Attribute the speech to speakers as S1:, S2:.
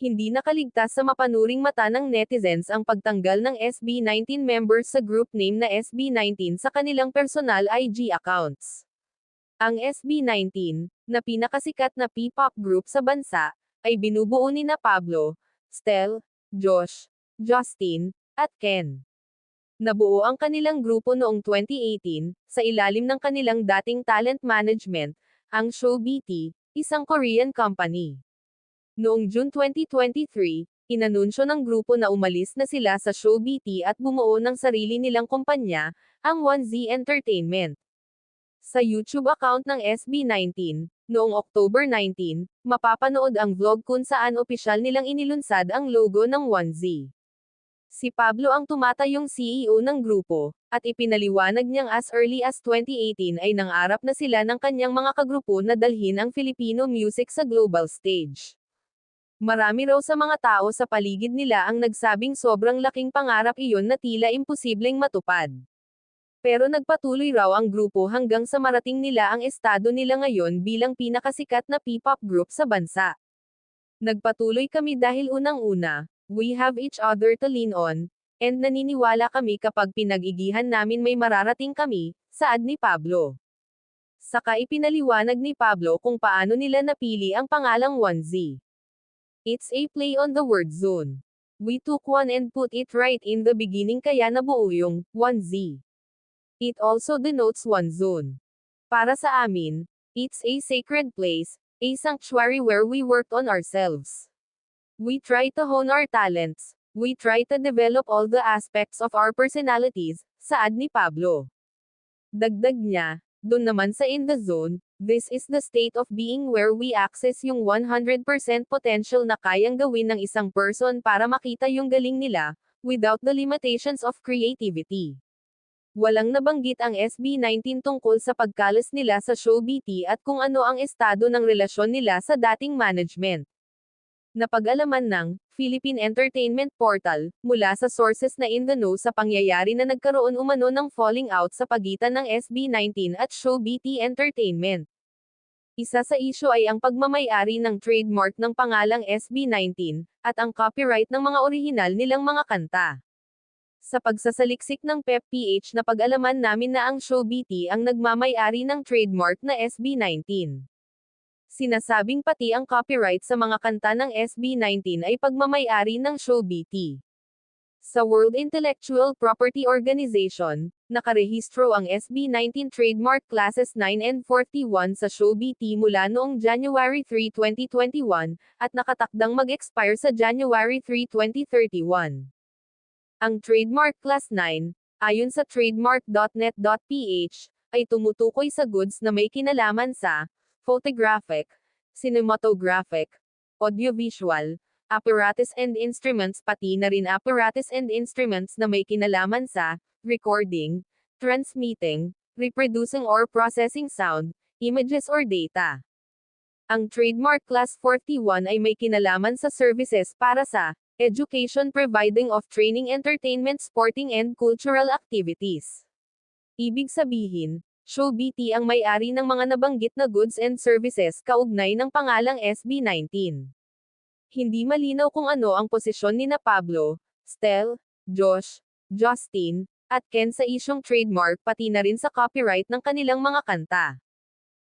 S1: Hindi nakaligtas sa mapanuring mata ng netizens ang pagtanggal ng SB19 members sa group name na SB19 sa kanilang personal IG accounts. Ang SB19, na pinakasikat na P-pop group sa bansa, ay binubuo nina Pablo, Stel, Josh, Justin, at Ken. Nabuo ang kanilang grupo noong 2018, sa ilalim ng kanilang dating talent management, ang ShowBT, isang Korean company. Noong June 2023, inanunsyo ng grupo na umalis na sila sa ShowBT at bumuo ng sarili nilang kumpanya, ang 1Z Entertainment. Sa YouTube account ng SB19, noong October 19, mapapanood ang vlog kung saan opisyal nilang inilunsad ang logo ng 1Z. Si Pablo ang tumatayong CEO ng grupo, at ipinaliwanag niyang as early as 2018 ay nangarap na sila ng kanyang mga kagrupo na dalhin ang Filipino music sa global stage. Marami raw sa mga tao sa paligid nila ang nagsabing sobrang laking pangarap iyon na tila imposibleng matupad. Pero nagpatuloy raw ang grupo hanggang sa marating nila ang estado nila ngayon bilang pinakasikat na P-pop group sa bansa. Nagpatuloy kami dahil unang-una, we have each other to lean on, and naniniwala kami kapag pinag-igihan namin may mararating kami, saad ni Pablo. Saka ipinaliwanag ni Pablo kung paano nila napili ang pangalang 1Z. It's a play on the word zone. We took one and put it right in the beginning kaya nabuo yung 1Z. It also denotes one zone. Para sa amin, it's a sacred place, a sanctuary where we worked on ourselves. We try to hone our talents, we try to develop all the aspects of our personalities, saad ni Pablo. Dagdag niya, dun naman sa in the zone, this is the state of being where we access yung 100% potential na kayang gawin ng isang person para makita yung galing nila, without the limitations of creativity. Walang nabanggit ang SB19 tungkol sa pagkalas nila sa ShowBT at kung ano ang estado ng relasyon nila sa dating management. Napag-alaman ng Philippine Entertainment Portal, mula sa sources na in the know sa pangyayari na nagkaroon umano ng falling out sa pagitan ng SB19 at ShowBT Entertainment. Isa sa isyu ay ang pagmamay-ari ng trademark ng pangalang SB19, at ang copyright ng mga orihinal nilang mga kanta. Sa pagsasaliksik ng PEP-PH na pag-alaman namin na ang ShowBT ang nagmamay-ari ng trademark na SB19. Sinasabing pati ang copyright sa mga kanta ng SB19 ay pagmamay-ari ng ShowBT. Sa World Intellectual Property Organization, nakarehistro ang SB19 trademark classes 9 and 41 sa ShowBT mula noong January 3, 2021, at nakatakdang mag-expire sa January 3, 2031. Ang trademark class 9, ayon sa trademark.net.ph, ay tumutukoy sa goods na may kinalaman sa photographic, cinematographic, audiovisual, apparatus and instruments pati na rin apparatus and instruments na may kinalaman sa recording, transmitting, reproducing or processing sound, images or data. Ang trademark class 41 ay may kinalaman sa services para sa education providing of training, entertainment, sporting and cultural activities. Ibig sabihin, ShowBT ang may-ari ng mga nabanggit na goods and services kaugnay ng pangalang SB19. Hindi malinaw kung ano ang posisyon nina Pablo, Stel, Josh, Justin, at Ken sa isyong trademark pati na rin sa copyright ng kanilang mga kanta.